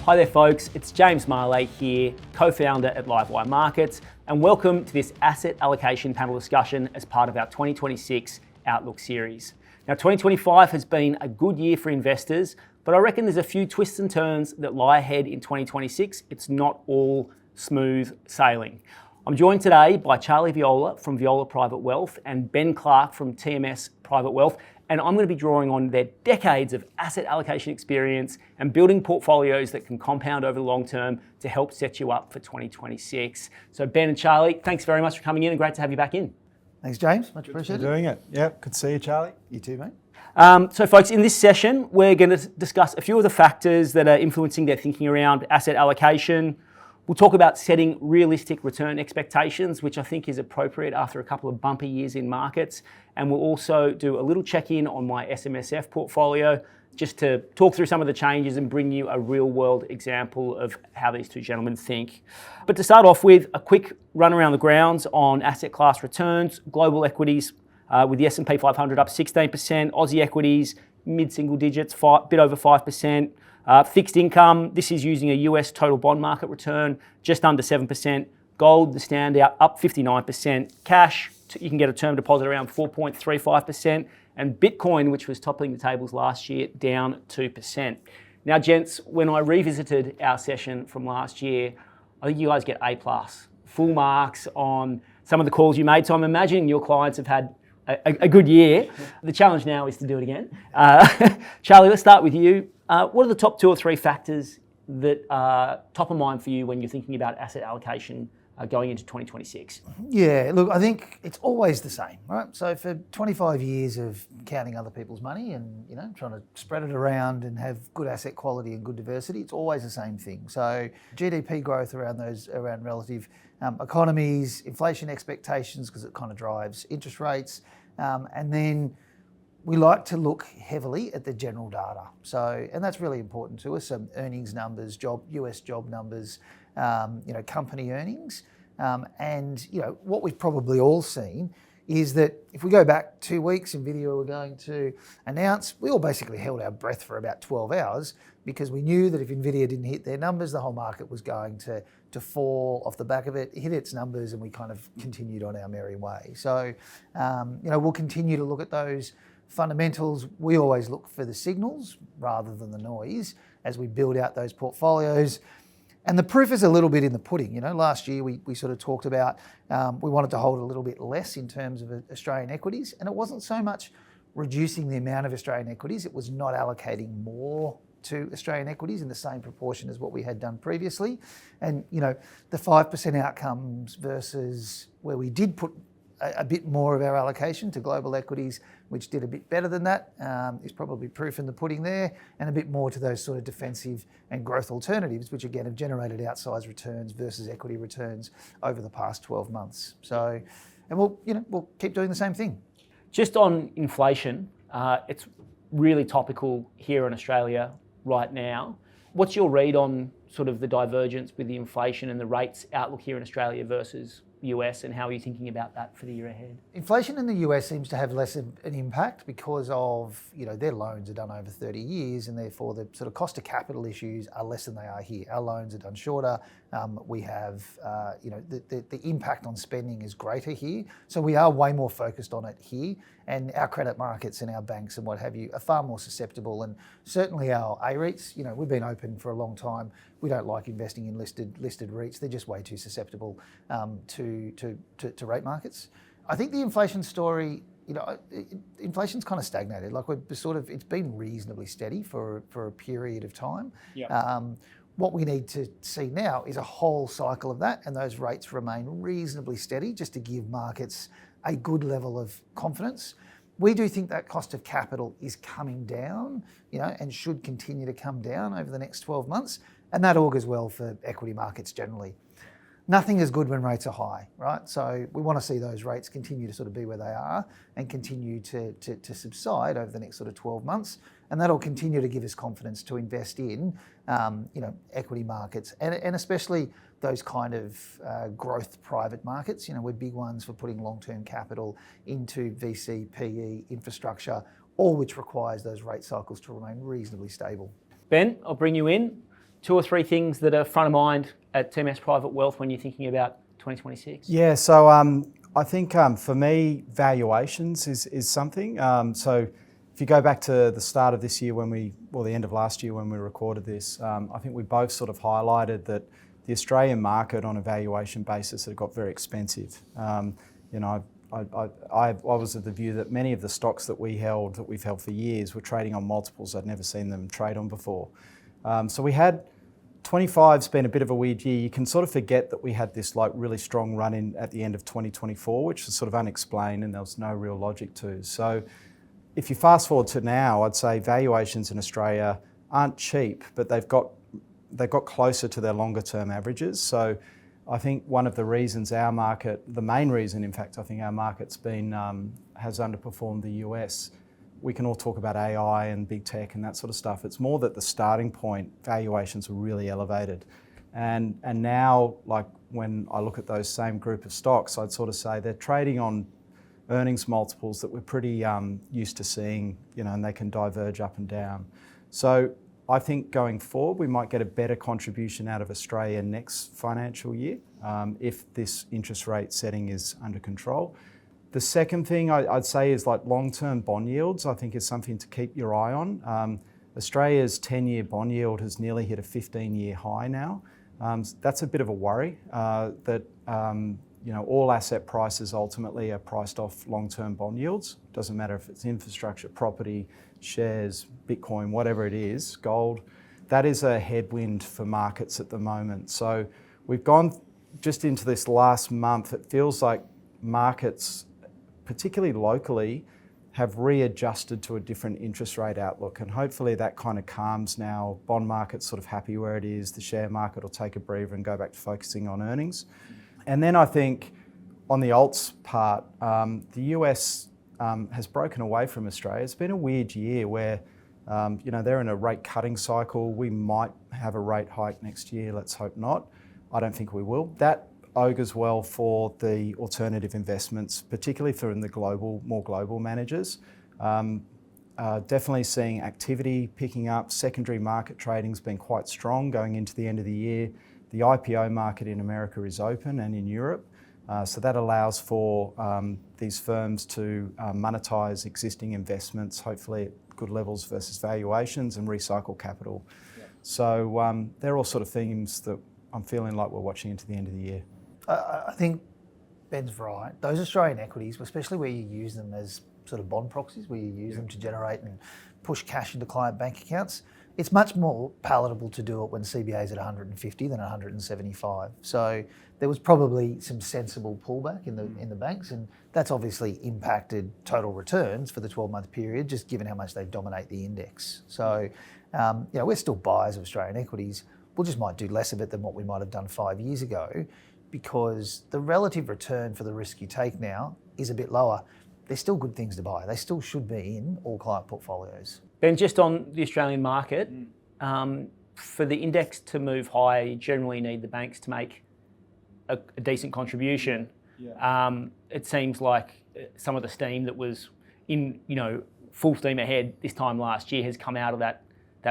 Hi there folks, it's James Marlay here, co-founder at Livewire Markets, and welcome to this asset allocation panel discussion as part of our 2026 Outlook series. Now 2025 has been a good year for investors, but I reckon there's a few twists and turns that lie ahead in 2026. It's not all smooth sailing. I'm joined today by Charlie Viola from Viola Private Wealth and Ben Clark from TMS Private Wealth, and I'm going to be drawing on their decades of asset allocation experience and building portfolios that can compound over the long term to help set you up for 2026. So Ben and Charlie, thanks very much for coming in and great to have you back in. Thanks, James. Much appreciated. Good doing it. Yeah, good to see you, Charlie. You too, mate. So folks, in this session, we're going to discuss a few of the factors that are influencing their thinking around asset allocation. We'll talk about setting realistic return expectations, which I think is appropriate after a couple of bumpy years in markets. And we'll also do a little check-in on my SMSF portfolio, just to talk through some of the changes and bring you a real-world example of how these two gentlemen think. But to start off with, a quick run around the grounds on asset class returns. Global equities with the S&P 500 up 16%, Aussie equities mid-single digits, bit over 5%. Fixed income, this is using a US total bond market return, just under 7%. Gold, the standout, up 59%. Cash, you can get a term deposit around 4.35%. And Bitcoin, which was toppling the tables last year, down 2%. Now, gents, when I revisited our session from last year, I think you guys get A+, full marks on some of the calls you made. So I'm imagining your clients have had a good year. The challenge now is to do it again. Charlie, let's start with you. What are the top two or three factors that are top of mind for you when you're thinking about asset allocation going into 2026? Yeah, look, I think it's always the same, right? So for 25 years of counting other people's money and, trying to spread it around and have good asset quality and good diversity, it's always the same thing. So GDP growth around relative economies, inflation expectations, because it kind of drives interest rates, and then we like to look heavily at the general data. So, and that's really important to us. Earnings numbers, US job numbers, company earnings. And what we've probably all seen is that if we go back 2 weeks, NVIDIA were going to announce, we all basically held our breath for about 12 hours because we knew that if NVIDIA didn't hit their numbers, the whole market was going to fall off the back of it, hit its numbers, and we kind of continued on our merry way. So, we'll continue to look at those fundamentals. We always look for the signals rather than the noise as we build out those portfolios. And the proof is a little bit in the pudding. Last year we sort of talked about we wanted to hold a little bit less in terms of Australian equities, and it wasn't so much reducing the amount of Australian equities, it was not allocating more to Australian equities in the same proportion as what we had done previously. And the 5% outcomes versus where we did put a bit more of our allocation to global equities, which did a bit better than that, is probably proof in the pudding there, and a bit more to those sort of defensive and growth alternatives, which again have generated outsized returns versus equity returns over the past 12 months. So, and we'll keep doing the same thing. Just on inflation, it's really topical here in Australia right now. What's your read on sort of the divergence with the inflation and the rates outlook here in Australia versus US, and how are you thinking about that for the year ahead? Inflation in the US seems to have less of an impact because of, their loans are done over 30 years and therefore the sort of cost of capital issues are less than they are here. Our loans are done shorter. We have, the impact on spending is greater here. So we are way more focused on it here, and our credit markets and our banks and what have you are far more susceptible. And certainly our A-REITs, we've been open for a long time. We don't like investing in listed REITs. They're just way too susceptible to rate markets. I think the inflation story, inflation's kind of stagnated. Like it's been reasonably steady for a period of time. Yep. What we need to see now is a whole cycle of that, and those rates remain reasonably steady just to give markets a good level of confidence. We do think that cost of capital is coming down, and should continue to come down over the next 12 months, and that augurs well for equity markets generally. Nothing is good when rates are high, right? So we want to see those rates continue to sort of be where they are and continue to subside over the next sort of 12 months. And that'll continue to give us confidence to invest in, equity markets and especially those kind of growth private markets. We're big ones for putting long-term capital into VC, PE, infrastructure, all which requires those rate cycles to remain reasonably stable. Ben, I'll bring you in. two or three things that are front of mind at TMS Private Wealth when you're thinking about 2026? Yeah, so I think for me, valuations is something. So if you go back to the start of this year the end of last year when we recorded this, I think we both sort of highlighted that the Australian market on a valuation basis had got very expensive. I was of the view that many of the stocks that we've held for years were trading on multiples I'd never seen them trade on before. So we had 25's been a bit of a weird year. You can sort of forget that we had this like really strong run in at the end of 2024, which was sort of unexplained and there was no real logic to. So if you fast forward to now, I'd say valuations in Australia aren't cheap, but they've got closer to their longer term averages. So I think one of the reasons the main reason in fact, I think our market's been, has underperformed the US. We can all talk about AI and big tech and that sort of stuff. It's more that the starting point valuations were really elevated. And now, like when I look at those same group of stocks, I'd sort of say they're trading on earnings multiples that we're pretty used to seeing, and they can diverge up and down. So I think going forward, we might get a better contribution out of Australia next financial year if this interest rate setting is under control. The second thing I'd say is like long-term bond yields, I think is something to keep your eye on. Australia's 10-year bond yield has nearly hit a 15-year high now. That's a bit of a worry that all asset prices ultimately are priced off long-term bond yields. Doesn't matter if it's infrastructure, property, shares, Bitcoin, whatever it is, gold. That is a headwind for markets at the moment. So we've gone just into this last month. It feels like markets, particularly locally, have readjusted to a different interest rate outlook, and hopefully that kind of calms now. Bond market's sort of happy where it is. The share market will take a breather and go back to focusing on earnings. And then I think on the alts part, the US has broken away from Australia. It's been a weird year where they're in a rate cutting cycle. We might have a rate hike next year. Let's hope not. I don't think we will. That augurs well for the alternative investments, particularly for the more global managers. Definitely seeing activity picking up. Secondary market trading's been quite strong going into the end of the year. The IPO market in America is open and in Europe. So that allows for these firms to monetize existing investments, hopefully at good levels versus valuations, and recycle capital. Yeah. So they're all sort of themes that I'm feeling like we're watching into the end of the year. I think Ben's right. Those Australian equities, especially where you use them as sort of bond proxies, where you use them to generate and push cash into client bank accounts, it's much more palatable to do it when CBA is at 150 than 175. So there was probably some sensible pullback in the banks, and that's obviously impacted total returns for the 12-month period, just given how much they dominate the index. So we're still buyers of Australian equities. We just might do less of it than what we might have done 5 years ago, because the relative return for the risk you take now is a bit lower. They're still good things to buy. They still should be in all client portfolios. Ben, just on the Australian market, for the index to move higher, you generally need the banks to make a decent contribution. Yeah. It seems like some of the steam that was in, full steam ahead this time last year has come out of that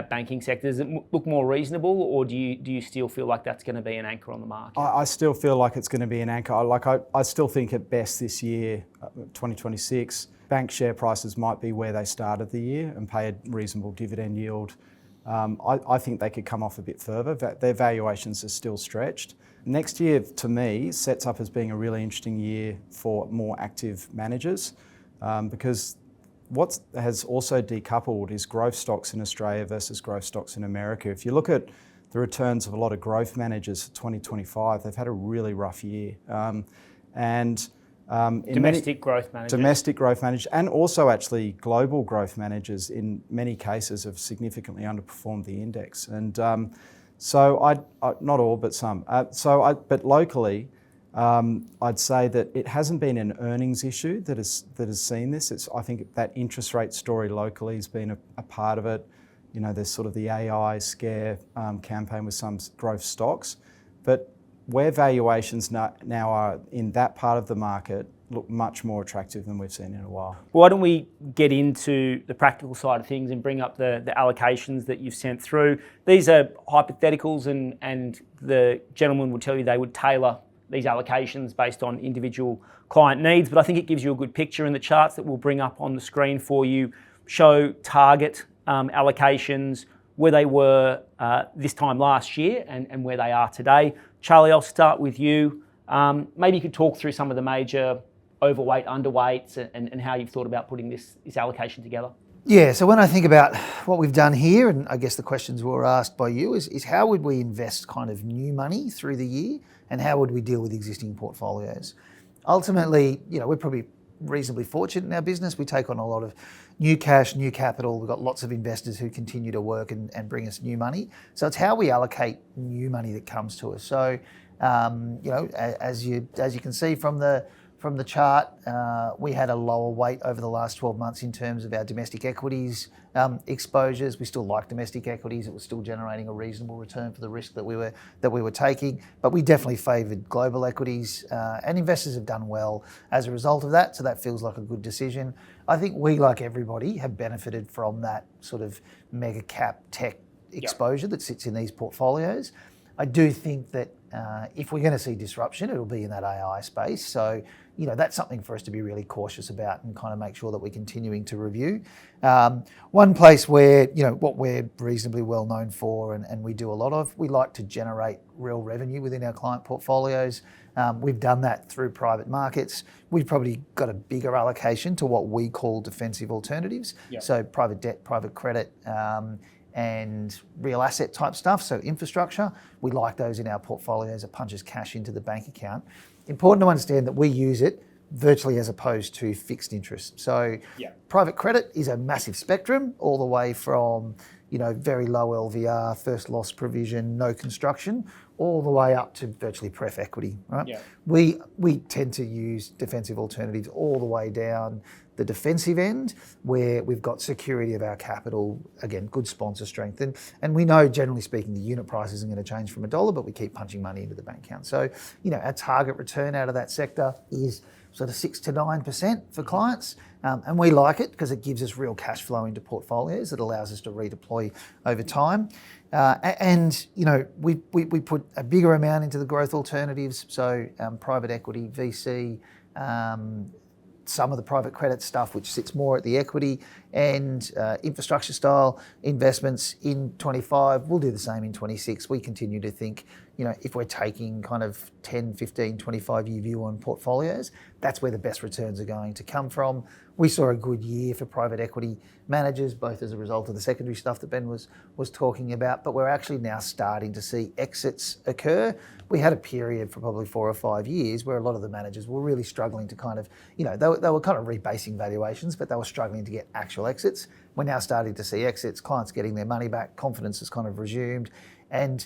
banking sector. Does it look more reasonable, or do you still feel like that's going to be an anchor on the market? I still feel like it's going to be an anchor. I still think at best this year, 2026, bank share prices might be where they started the year and pay a reasonable dividend yield. I think they could come off a bit further. Their valuations are still stretched. Next year, to me, sets up as being a really interesting year for more active managers, because what has also decoupled is growth stocks in Australia versus growth stocks in America. If you look at the returns of a lot of growth managers for 2025, they've had a really rough year. Domestic growth managers, and also actually global growth managers in many cases have significantly underperformed the index. And so not all, but some. But locally, I'd say that it hasn't been an earnings issue that has seen this. I think that interest rate story locally has been a part of it. There's sort of the AI scare campaign with some growth stocks, but where valuations now are in that part of the market look much more attractive than we've seen in a while. Why don't we get into the practical side of things and bring up the allocations that you've sent through. These are hypotheticals, and the gentleman would tell you they would tailor these allocations based on individual client needs, but I think it gives you a good picture, and the charts that we'll bring up on the screen for you show target allocations, where they were this time last year and where they are today. Charlie, I'll start with you. Maybe you could talk through some of the major overweight, underweights, and how you've thought about putting this allocation together. Yeah, so when I think about what we've done here, and I guess the questions were asked by you, is how would we invest kind of new money through the year, and how would we deal with existing portfolios? Ultimately, we're probably reasonably fortunate in our business. We take on a lot of new cash, new capital. We've got lots of investors who continue to work and bring us new money. So it's how we allocate new money that comes to us. So, as you can see from the chart, we had a lower weight over the last 12 months in terms of our domestic equities exposures. We still like domestic equities. It was still generating a reasonable return for the risk that we were taking, but we definitely favoured global equities, and investors have done well as a result of that. So that feels like a good decision. I think we, like everybody, have benefited from that sort of mega cap tech exposure that sits in these portfolios. I do think that if we're going to see disruption, it'll be in that AI space. So, that's something for us to be really cautious about and kind of make sure that we're continuing to review. One place where, what we're reasonably well known for and we do a lot of, we like to generate real revenue within our client portfolios. We've done that through private markets. We've probably got a bigger allocation to what we call defensive alternatives. Yep. So private debt, private credit, and real asset type stuff, so infrastructure. We like those in our portfolios. It punches cash into the bank account. Important to understand that we use it virtually as opposed to fixed interest. So private credit is a massive spectrum, all the way from very low LVR, first loss provision, no construction, all the way up to virtually pref equity, right? Yeah. We tend to use defensive alternatives all the way down the defensive end, where we've got security of our capital, again, good sponsor strength. And we know, generally speaking, the unit price isn't going to change from $1, but we keep punching money into the bank account. So, our target return out of that sector is sort of 6 to 9% for clients. And we like it because it gives us real cash flow into portfolios that allows us to redeploy over time. We put a bigger amount into the growth alternatives, so private equity, VC, some of the private credit stuff, which sits more at the equity, and infrastructure style investments in 25. We'll do the same in 26. We continue to think, if we're taking kind of 10, 15, 25-year view on portfolios, that's where the best returns are going to come from. We saw a good year for private equity managers, both as a result of the secondary stuff that Ben was talking about, but we're actually now starting to see exits occur. We had a period for probably 4 or 5 years where a lot of the managers were really struggling to kind of, they were kind of rebasing valuations, but they were struggling to get actual exits. We're now starting to see exits, clients getting their money back, confidence has kind of resumed, and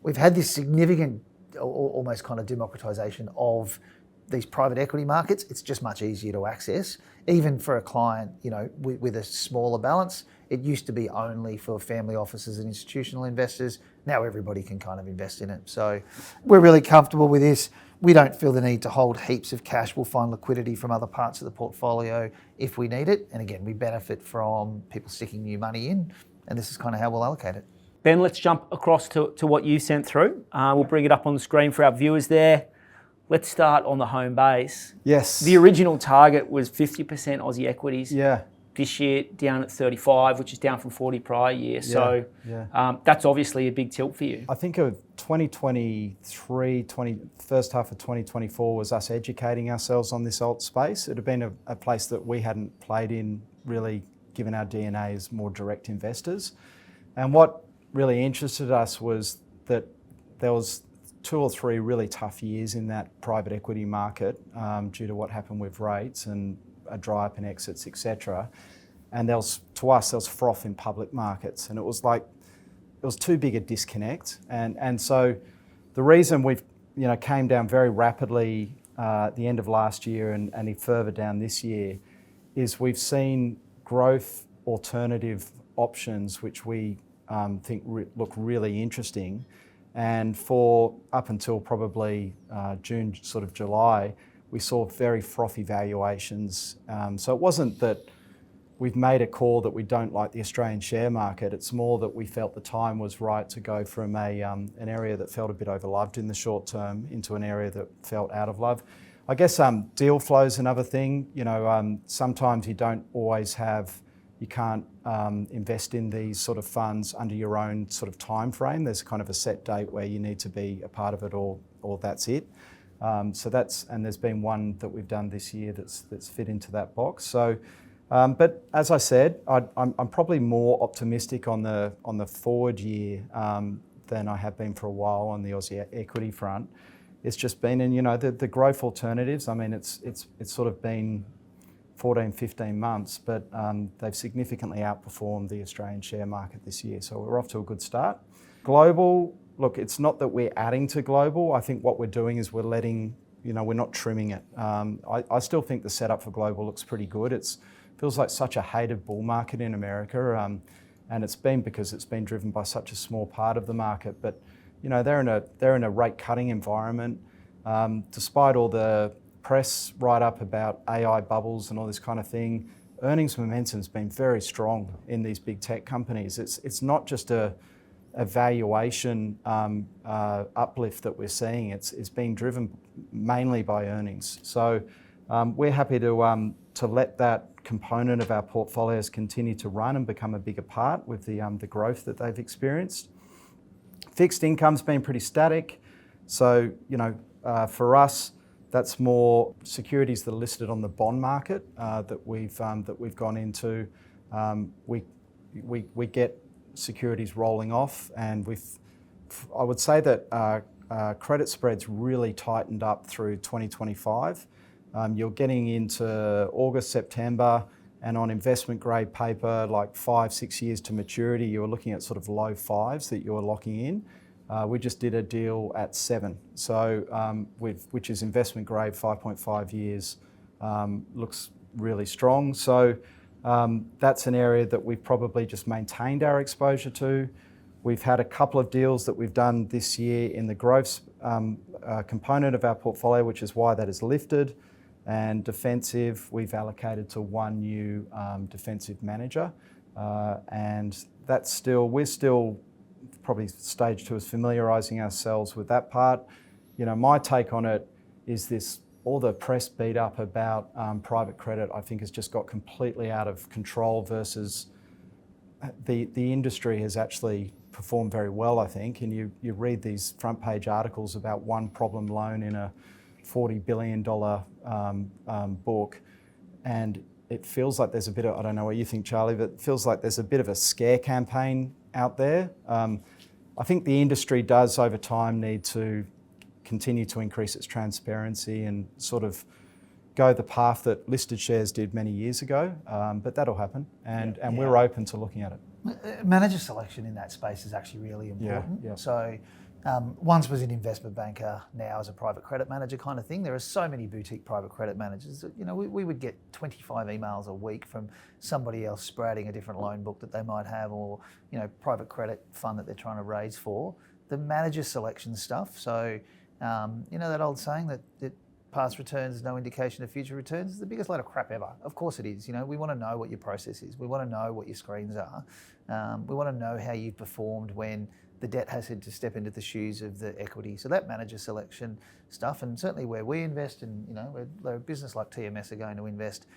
we've had this significant, almost kind of democratization of these private equity markets. It's just much easier to access, even for a client, with a smaller balance. It used to be only for family offices and institutional investors. Now everybody can kind of invest in it. So we're really comfortable with this. We don't feel the need to hold heaps of cash. We'll find liquidity from other parts of the portfolio if we need it. And again, we benefit from people sticking new money in, and this is kind of how we'll allocate it. Ben, let's jump across to what you sent through. We'll bring it up on the screen for our viewers there. Let's start on the home base. Yes. The original target was 50% Aussie equities. Yeah. This year down at 35, which is down from 40 prior year. So that's obviously a big tilt for you. I think of 2023, first half of 2024 was us educating ourselves on this alt space. It had been a place that we hadn't played in, really, given our DNA as more direct investors. And what really interested us was that there was 2 or 3 really tough years in that private equity market due to what happened with rates and a dry up in exits, etc. And there was froth in public markets, and it was too big a disconnect. And so the reason we've came down very rapidly at the end of last year and further down this year is we've seen growth alternative options which we think look really interesting. And for up until probably June, sort of July, we saw very frothy valuations. So it wasn't that we've made a call that we don't like the Australian share market. It's more that we felt the time was right to go from an area that felt a bit overloved in the short term into an area that felt out of love. I guess deal flow is another thing. Sometimes you don't always you can't invest in these sort of funds under your own sort of time frame. There's kind of a set date where you need to be a part of it, or that's it. And there's been one that we've done this year that's fit into that box. So, but as I said, I'm probably more optimistic on the forward year than I have been for a while on the Aussie equity front. It's just been, and the growth alternatives. I mean, it's sort of been 14, 15 months, but they've significantly outperformed the Australian share market this year. So we're off to a good start. Global, look, it's not that we're adding to global. I think what we're doing is we're not trimming it. I still think the setup for global looks pretty good. It feels like such a hated bull market in America, and it's been because it's been driven by such a small part of the market. But they're in a rate cutting environment, despite all the press write-up about AI bubbles and all this kind of thing. Earnings momentum's been very strong in these big tech companies. It's not just a valuation uplift that we're seeing. It's being driven mainly by earnings. So we're happy to let that component of our portfolios continue to run and become a bigger part with the growth that they've experienced. Fixed income's been pretty static. So for us, that's more securities that are listed on the bond market that we've gone into. We get securities rolling off, and I would say that credit spreads really tightened up through 2025. You're getting into August, September, and on investment grade paper, like 5-6 years to maturity, you're looking at sort of low fives that you're locking in. We just did a deal at 7, so which is investment grade, 5.5 years, looks really strong. So that's an area that we've probably just maintained our exposure to. We've had a couple of deals that we've done this year in the growth component of our portfolio, which is why that is lifted. And defensive, we've allocated to one new defensive manager, and we're still probably stage 2 is familiarising ourselves with that part. My take on it is all the press beat up about private credit, I think, has just got completely out of control versus the industry has actually performed very well, I think. And you read these front page articles about one problem loan in a $40 billion book, and it feels like there's a bit of, I don't know what you think, Charlie, but it feels like there's a bit of a scare campaign out there. I think the industry does over time need to continue to increase its transparency and sort of go the path that listed shares did many years ago, but that'll happen, and we're open to looking at it. Manager selection in that space is actually really important. Yeah. So once was an investment banker, now as a private credit manager kind of thing. There are so many boutique private credit managers that, we would get 25 emails a week from somebody else sprouting a different loan book that they might have, or, private credit fund that they're trying to raise for. The manager selection stuff. So, that old saying that past returns is no indication of future returns is the biggest load of crap ever. Of course it is. We want to know what your process is. We want to know what your screens are. We want to know how you've performed when the debt has had to step into the shoes of the equity. So that manager selection stuff, and certainly where we invest, and where a business like TMS are going to invest,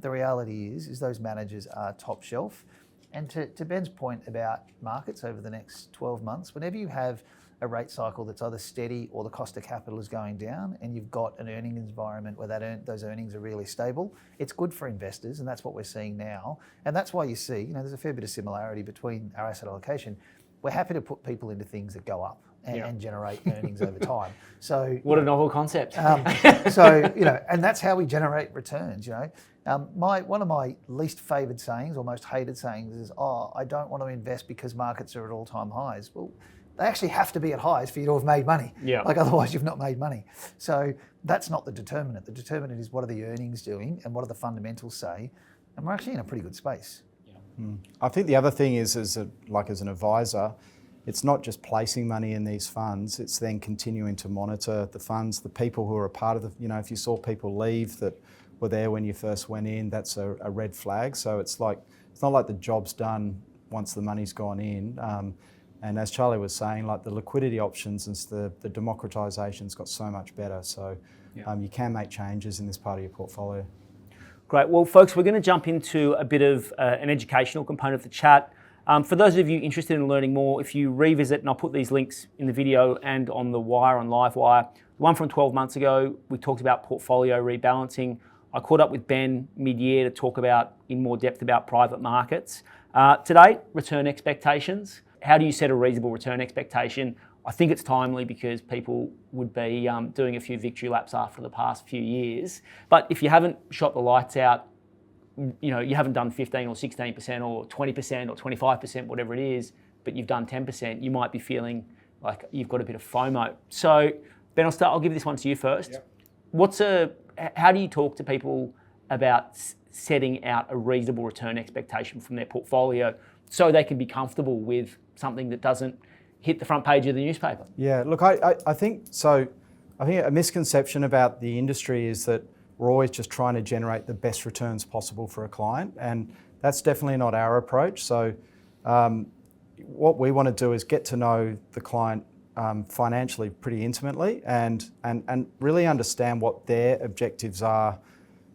the reality is those managers are top shelf. And to Ben's point about markets over the next 12 months, whenever you have a rate cycle that's either steady or the cost of capital is going down, and you've got an earning environment where those earnings are really stable, it's good for investors, and that's what we're seeing now. And that's why you see, there's a fair bit of similarity between our asset allocation. We're happy to put people into things that go up and generate earnings over time. So what a novel concept. And that's how we generate returns. One of my least favoured sayings, or most hated sayings, is, I don't want to invest because markets are at all-time highs. Well, they actually have to be at highs for you to have made money. Yeah. Otherwise you've not made money. So that's not the determinant. The determinant is, what are the earnings doing and what do the fundamentals say? And we're actually in a pretty good space. I think the other thing is, as an advisor, it's not just placing money in these funds, it's then continuing to monitor the funds, the people who are a part of the, if you saw people leave that were there when you first went in, that's a red flag. So it's not like the job's done once the money's gone in. And as Charlie was saying, like the liquidity options and the democratisation's got so much better. So you can make changes in this part of your portfolio. Great. Well, folks, we're going to jump into a bit of an educational component of the chat. For those of you interested in learning more, if you revisit, and I'll put these links in the video and on the wire, on Livewire, the one from 12 months ago, we talked about portfolio rebalancing. I caught up with Ben mid-year to talk about in more depth about private markets. Today, return expectations. How do you set a reasonable return expectation? I think it's timely because people would be doing a few victory laps after the past few years. But if you haven't shot the lights out, you haven't done 15 or 16% or 20% or 25%, whatever it is, but you've done 10%, you might be feeling like you've got a bit of FOMO. So Ben, I'll give this one to you first. Yep. How do you talk to people about setting out a reasonable return expectation from their portfolio so they can be comfortable with something that doesn't hit the front page of the newspaper? Yeah, look, I think so. I think a misconception about the industry is that we're always just trying to generate the best returns possible for a client, and that's definitely not our approach. So what we want to do is get to know the client financially pretty intimately and really understand what their objectives are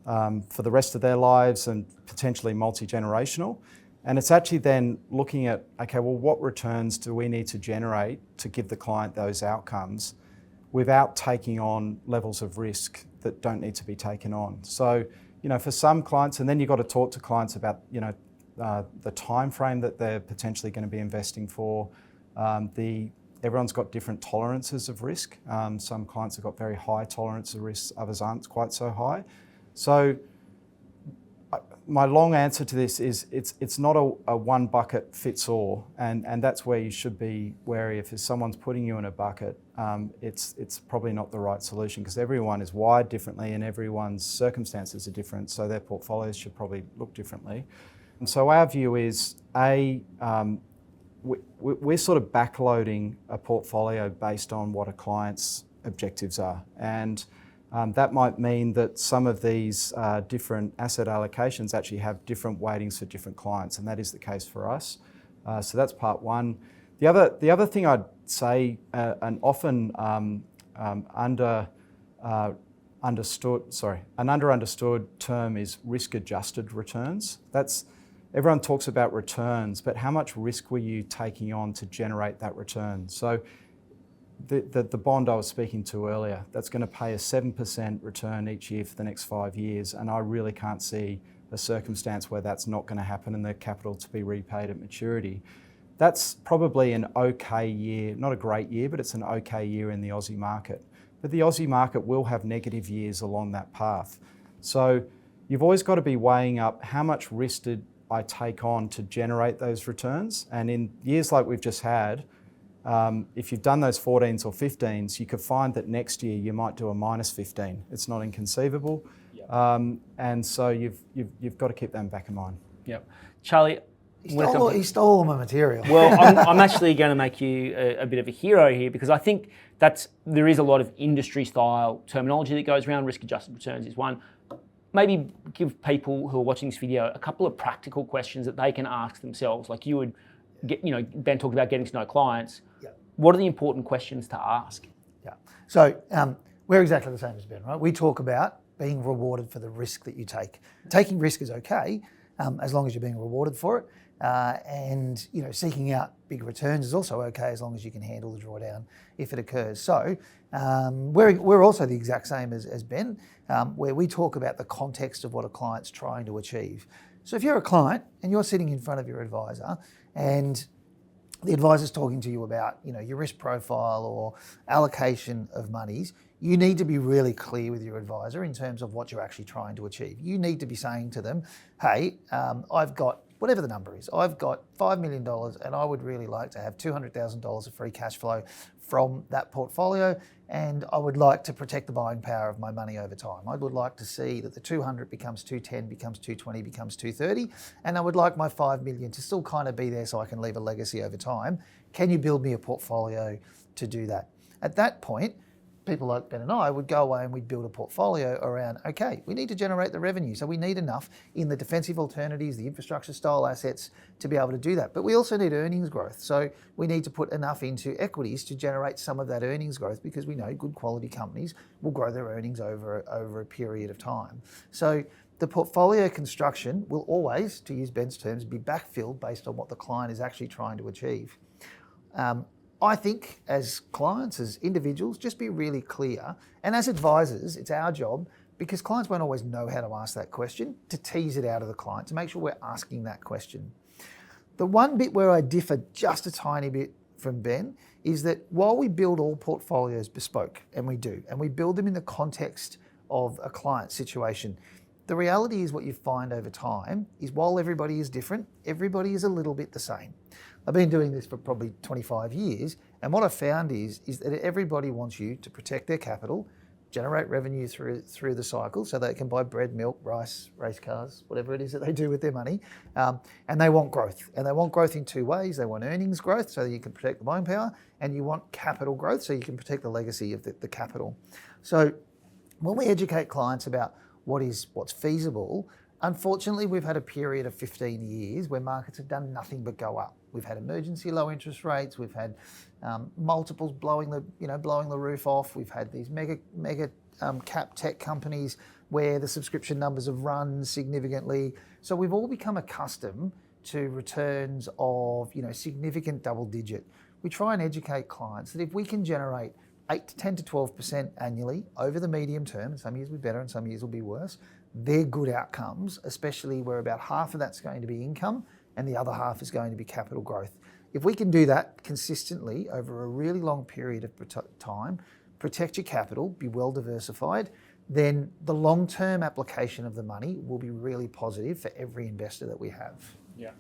for the rest of their lives and potentially multi-generational. And it's actually then looking at, okay, well, what returns do we need to generate to give the client those outcomes without taking on levels of risk that don't need to be taken on. So, for some clients, and then you've got to talk to clients about, the time frame that they're potentially going to be investing for. Everyone's got different tolerances of risk. Some clients have got very high tolerance of risk, others aren't quite so high. So my long answer to this is it's not a one bucket fits all, and that's where you should be wary. If someone's putting you in a bucket, it's probably not the right solution because everyone is wired differently and everyone's circumstances are different, so their portfolios should probably look differently. And so our view is, we're sort of backloading a portfolio based on what a client's objectives are. And that might mean that some of these different asset allocations actually have different weightings for different clients, and that is the case for us. So that's part one. The other thing I'd say, an often understood term is risk-adjusted returns. Everyone talks about returns, but how much risk were you taking on to generate that return? So the bond I was speaking to earlier, that's going to pay a 7% return each year for the next 5 years, and I really can't see a circumstance where that's not going to happen and the capital to be repaid at maturity. That's probably an okay year, not a great year, but it's an okay year in the Aussie market. But the Aussie market will have negative years along that path. So you've always got to be weighing up how much risk did I take on to generate those returns. And in years like we've just had, if you've done those 14s or 15s, you could find that next year you might do a minus 15. It's not inconceivable. Yep. And so you've got to keep them back in mind. Yep. Charlie, he stole all my material. Well, I'm actually going to make you a bit of a hero here because I think there is a lot of industry style terminology that goes around. Risk-adjusted returns is one. Maybe give people who are watching this video a couple of practical questions that they can ask themselves. Like you would get, Ben talked about getting to know clients. Yeah. What are the important questions to ask? Yeah. So we're exactly the same as Ben, right? We talk about being rewarded for the risk that you take. Taking risk is okay, as long as you're being rewarded for it. And seeking out big returns is also okay as long as you can handle the drawdown if it occurs. So we're also the exact same as Ben, where we talk about the context of what a client's trying to achieve. So if you're a client and you're sitting in front of your advisor and the advisor's talking to you about your risk profile or allocation of monies, you need to be really clear with your advisor in terms of what you're actually trying to achieve. You need to be saying to them, hey, I've got whatever the number is, I've got $5 million and I would really like to have $200,000 of free cash flow from that portfolio, and I would like to protect the buying power of my money over time. I would like to see that the 200 becomes 210, becomes 220, becomes 230, and I would like my $5 million to still kind of be there so I can leave a legacy over time. Can you build me a portfolio to do that? At that point, people like Ben and I would go away and we'd build a portfolio around, okay, we need to generate the revenue. So we need enough in the defensive alternatives, the infrastructure style assets to be able to do that. But we also need earnings growth. So we need to put enough into equities to generate some of that earnings growth, because we know good quality companies will grow their earnings over a period of time. So the portfolio construction will always, to use Ben's terms, be backfilled based on what the client is actually trying to achieve. I think as clients, as individuals, just be really clear. And as advisors, it's our job, because clients won't always know how to ask that question, to tease it out of the client, to make sure we're asking that question. The one bit where I differ just a tiny bit from Ben is that while we build all portfolios bespoke, and we do, and we build them in the context of a client situation, the reality is what you find over time is while everybody is different, everybody is a little bit the same. I've been doing this for probably 25 years, and what I've found is that everybody wants you to protect their capital, generate revenue through the cycle so they can buy bread, milk, rice, race cars, whatever it is that they do with their money, and they want growth. And they want growth in two ways. They want earnings growth so that you can protect the buying power, and you want capital growth so you can protect the legacy of the capital. So when we educate clients about what's feasible, unfortunately, we've had a period of 15 years where markets have done nothing but go up. We've had emergency low interest rates. We've had multiples blowing the roof off. We've had these mega cap tech companies where the subscription numbers have run significantly. So we've all become accustomed to returns of significant double digit. We try and educate clients that if we can generate 8 to 10 to 12% annually over the medium term, and some years will be better and some years will be worse, they're good outcomes, especially where about half of that's going to be income and the other half is going to be capital growth. If we can do that consistently over a really long period of time, protect your capital, be well diversified, then the long-term application of the money will be really positive for every investor that we have. Yeah.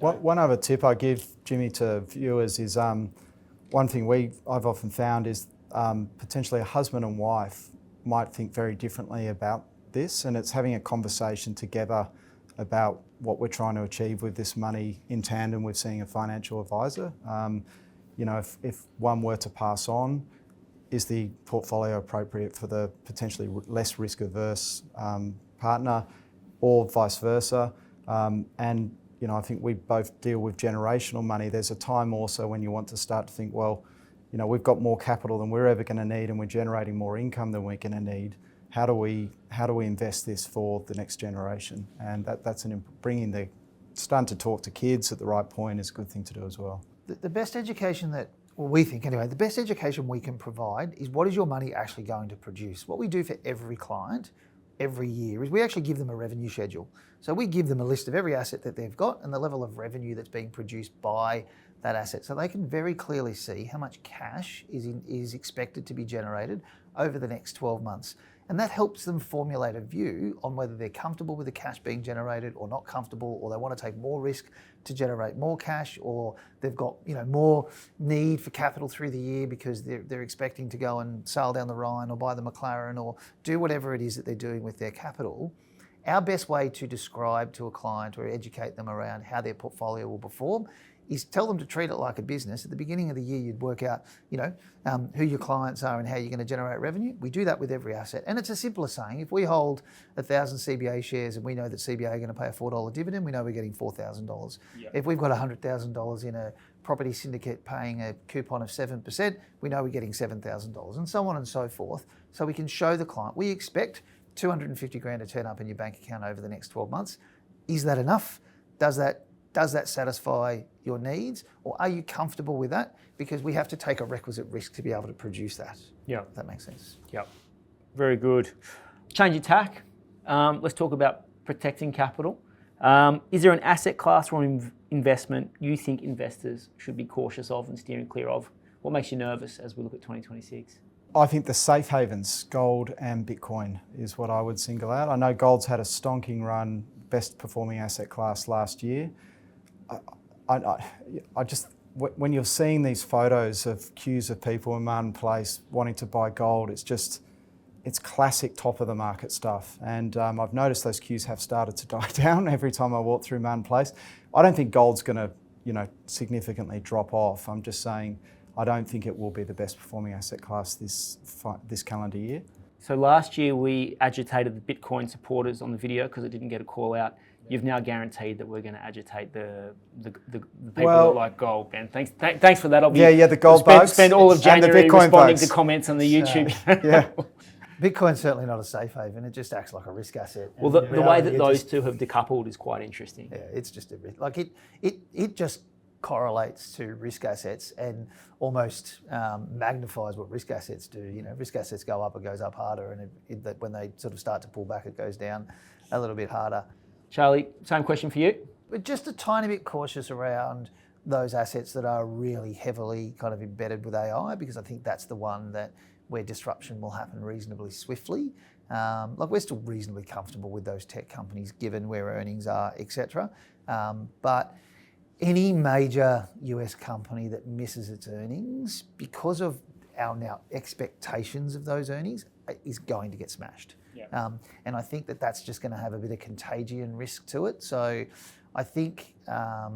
Okay. One other tip I give, Jimmy, to viewers is one thing I've often found is potentially a husband and wife might think very differently about this, and it's having a conversation together about what we're trying to achieve with this money in tandem with seeing a financial advisor. If one were to pass on, is the portfolio appropriate for the potentially less risk averse partner, or vice versa? I think we both deal with generational money. There's a time also when you want to start to think, well, we've got more capital than we're ever going to need, and we're generating more income than we're going to need. How do we invest this for the next generation? And starting to talk to kids at the right point is a good thing to do as well. The best education we think anyway, the best education we can provide is what is your money actually going to produce? What we do for every client every year is we actually give them a revenue schedule. So we give them a list of every asset that they've got and the level of revenue that's being produced by that asset. So they can very clearly see how much cash is expected to be generated over the next 12 months. And that helps them formulate a view on whether they're comfortable with the cash being generated or not comfortable, or they want to take more risk to generate more cash, or they've got more need for capital through the year because they're expecting to go and sail down the Rhine or buy the McLaren or do whatever it is that they're doing with their capital. Our best way to describe to a client or educate them around how their portfolio will perform is tell them to treat it like a business. At the beginning of the year, you'd work out, who your clients are and how you're going to generate revenue. We do that with every asset. And it's a simpler saying. If we hold 1,000 CBA shares and we know that CBA are going to pay a $4 dividend, we know we're getting $4,000. Yep. If we've got $100,000 in a property syndicate paying a coupon of 7%, we know we're getting $7,000, and so on and so forth. So we can show the client, we expect 250 grand to turn up in your bank account over the next 12 months. Is that enough? Does that satisfy your needs, or are you comfortable with that? Because we have to take a requisite risk to be able to produce that. Yeah, if that makes sense. Yeah, very good. Change of tack. Let's talk about protecting capital. Is there an asset class or investment you think investors should be cautious of and steering clear of? What makes you nervous as we look at 2026? I think the safe havens, gold and Bitcoin, is what I would single out. I know gold's had a stonking run, best performing asset class last year. I just, when you're seeing these photos of queues of people in Martin Place wanting to buy gold, it's classic top of the market stuff. And I've noticed those queues have started to die down every time I walk through Martin Place. I don't think gold's going to significantly drop off. I'm just saying I don't think it will be the best performing asset class this calendar year. So last year we agitated the Bitcoin supporters on the video because it didn't get a call out. You've now guaranteed that we're going to agitate the people that like gold, Ben. Thanks for that. The gold bugs. Spend all of January responding bugs. to comments on the YouTube channel. Bitcoin's certainly not a safe haven. It just acts like a risk asset. Well, the way that those two have decoupled is quite interesting. Yeah, it's just a risk. Like it just correlates to risk assets and almost magnifies what risk assets do. Risk assets go up, it goes up harder, and when they sort of start to pull back, it goes down a little bit harder. Charlie, same question for you. But just a tiny bit cautious around those assets that are really heavily kind of embedded with AI, because I think that's the one where disruption will happen reasonably swiftly. We're still reasonably comfortable with those tech companies given where earnings are, etc. But any major US company that misses its earnings because of our now expectations of those earnings is going to get smashed. Yeah. And I think that's just going to have a bit of contagion risk to it. So I think, I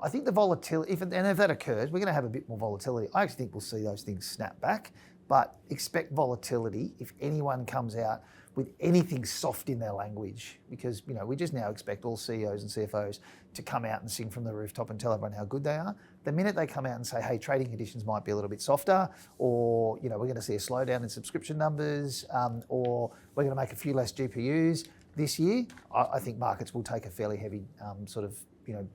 think the volatility, if that occurs, we're going to have a bit more volatility. I actually think we'll see those things snap back, but expect volatility if anyone comes out with anything soft in their language, because we just now expect all CEOs and CFOs to come out and sing from the rooftop and tell everyone how good they are. The minute they come out and say, hey, trading conditions might be a little bit softer, or we're going to see a slowdown in subscription numbers, or we're going to make a few less GPUs this year, I think markets will take a fairly heavy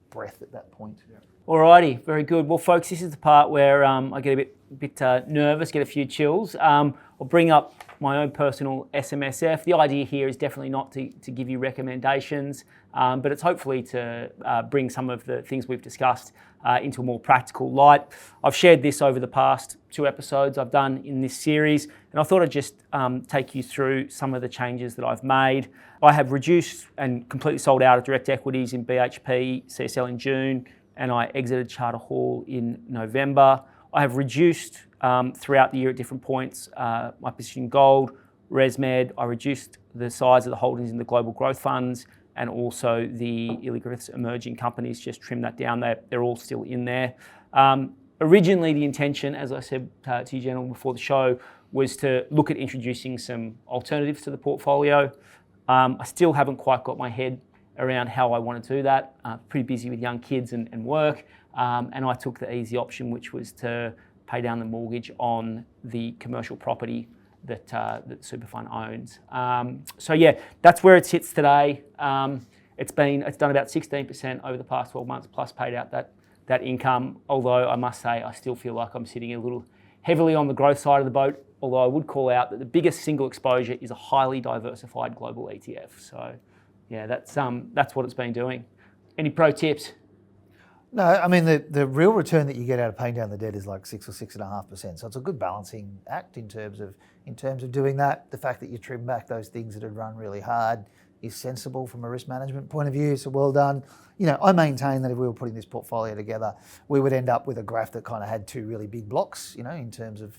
breath at that point. Yeah. Alrighty, very good. Well, folks, this is the part where I get a bit nervous, get a few chills. I'll bring up my own personal SMSF. The idea here is definitely not to give you recommendations, but it's hopefully to bring some of the things we've discussed into a more practical light. I've shared this over the past 2 episodes I've done in this series, and I thought I'd just take you through some of the changes that I've made. I have reduced and completely sold out of direct equities in BHP, CSL in June, and I exited Charter Hall in November. I have reduced throughout the year at different points my position in gold, ResMed. I reduced the size of the holdings in the global growth funds, and also the illiquid emerging companies, just trim that down. They're all still in there. Originally, the intention, as I said to you gentlemen before the show, was to look at introducing some alternatives to the portfolio. I still haven't quite got my head around how I want to do that. Pretty busy with young kids and work, and I took the easy option, which was to pay down the mortgage on the commercial property that Superfund owns. So yeah, that's where it sits today. It's done about 16% over the past 12 months, plus paid out that income. Although I must say, I still feel like I'm sitting a little heavily on the growth side of the boat. Although I would call out that the biggest single exposure is a highly diversified global ETF. So yeah, that's what it's been doing. Any pro tips? No, I mean the real return that you get out of paying down the debt is like 6 or 6.5%. So it's a good balancing act in terms of doing that. The fact that you trim back those things that had run really hard is sensible from a risk management point of view. So well done. I maintain that if we were putting this portfolio together, we would end up with a graph that kind of had 2 really big blocks. In terms of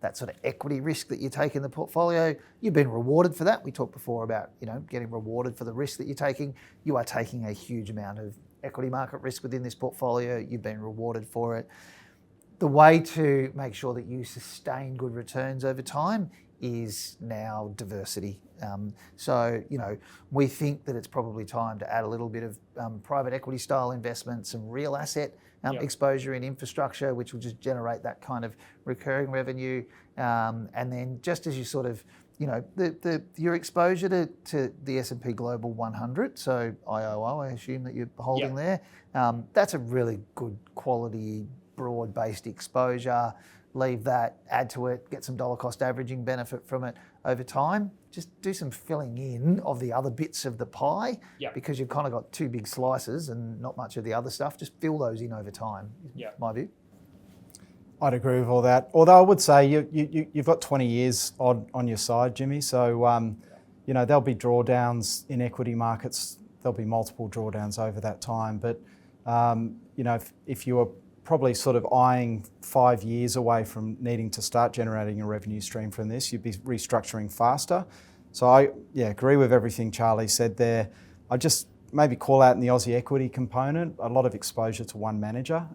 that sort of equity risk that you take in the portfolio. You've been rewarded for that. We talked before about getting rewarded for the risk that you're taking. You are taking a huge amount of equity market risk within this portfolio. You've been rewarded for it. The way to make sure that you sustain good returns over time is now diversity. So we think that it's probably time to add a little bit of private equity style investment, some real asset exposure in infrastructure, which will just generate that kind of recurring revenue. And then just as you sort of, your exposure to the S&P Global 100, so IOO, I assume that you're holding there, that's a really good quality, broad-based exposure. Leave that, add to it, get some dollar cost averaging benefit from it over time. Just do some filling in of the other bits of the pie because you've kind of got 2 big slices and not much of the other stuff. Just fill those in over time, my view. I'd agree with all that. Although I would say you've got 20 years on your side, Jimmy. So, there'll be drawdowns in equity markets. There'll be multiple drawdowns over that time. But, if you are probably sort of eyeing 5 years away from needing to start generating a revenue stream from this, you'd be restructuring faster. So I agree with everything Charlie said there. I just maybe call out in the Aussie equity component, a lot of exposure to one manager.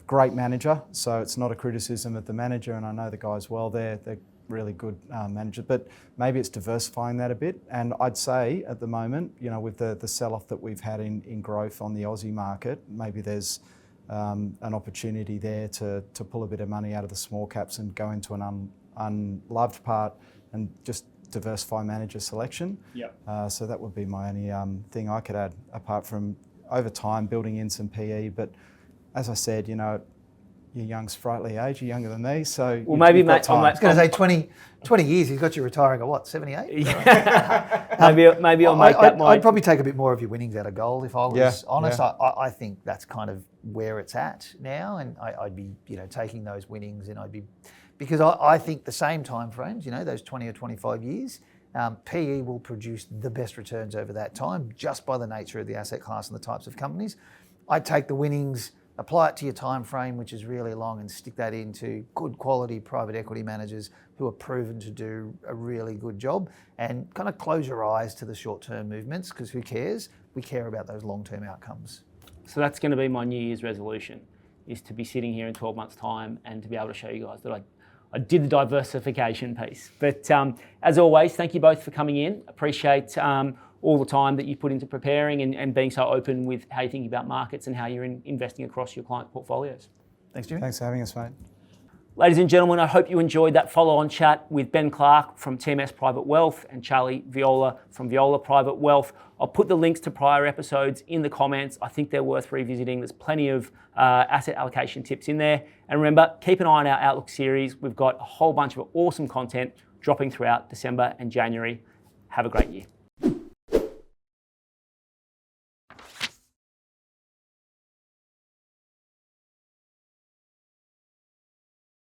Great manager, so it's not a criticism of the manager, and I know the guys well. They're really good managers, but maybe it's diversifying that a bit. And I'd say at the moment, with the sell-off that we've had in growth on the Aussie market, maybe there's an opportunity there to pull a bit of money out of the small caps and go into an unloved part and just diversify manager selection. So that would be my only thing I could add, apart from over time building in some PE. But as I said, you're young, sprightly age, you're younger than me, so maybe got time. I was going to say 20 years, he's got you retiring at what, 78? Maybe I'll make that I'd probably take a bit more of your winnings out of gold if I was honest. I think that's kind of where it's at now, and I'd be taking those winnings, and because I think the same time frames, those 20 or 25 years, PE will produce the best returns over that time just by the nature of the asset class and the types of companies. I'd take the winnings, apply it to your time frame, which is really long, and stick that into good quality private equity managers who are proven to do a really good job, and kind of close your eyes to the short-term movements, because who cares? We care about those long-term outcomes. So that's going to be my New Year's resolution, is to be sitting here in 12 months' time and to be able to show you guys that I did the diversification piece. But as always, thank you both for coming in. Appreciate all the time that you put into preparing and being so open with how you're thinking about markets and how you're investing across your client portfolios. Thanks, Jimmy. Thanks for having us, mate. Ladies and gentlemen, I hope you enjoyed that follow-on chat with Ben Clark from TMS Private Wealth and Charlie Viola from Viola Private Wealth. I'll put the links to prior episodes in the comments. I think they're worth revisiting. There's plenty of asset allocation tips in there. And remember, keep an eye on our Outlook series. We've got a whole bunch of awesome content dropping throughout December and January. Have a great year.